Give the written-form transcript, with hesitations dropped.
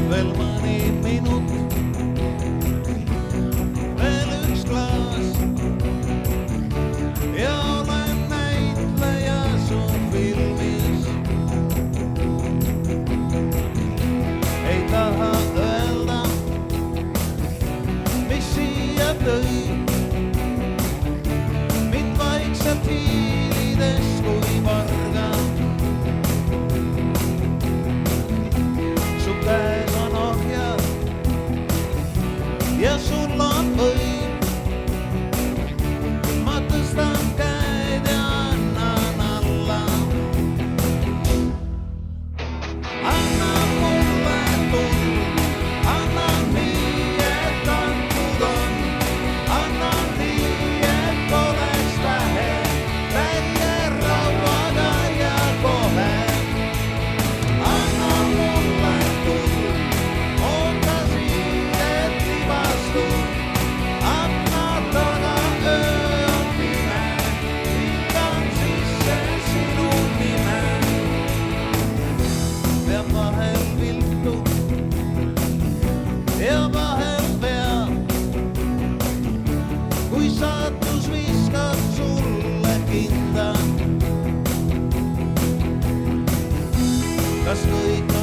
Veel mõni minut, veel üks klaas ja olen näitleja su filmis. Ei taha öelda, mis siia tõi mind vaikselt hiilides kui varga. Su käes on ohjad ja sul on võim. Ma tõstan käed ja annan alla. Anna mulle tuld, annan nii, et antud on. Annan nii, et oleks vähe, täie rauaga ja kohe. Anna mulle tuld, oota siiet libastun. Akna taga öö on pime, hingan sisse sinu nime. Peab vahel viltu ja vahel peab, kui saatus viskab sulle kinda. Kas kõik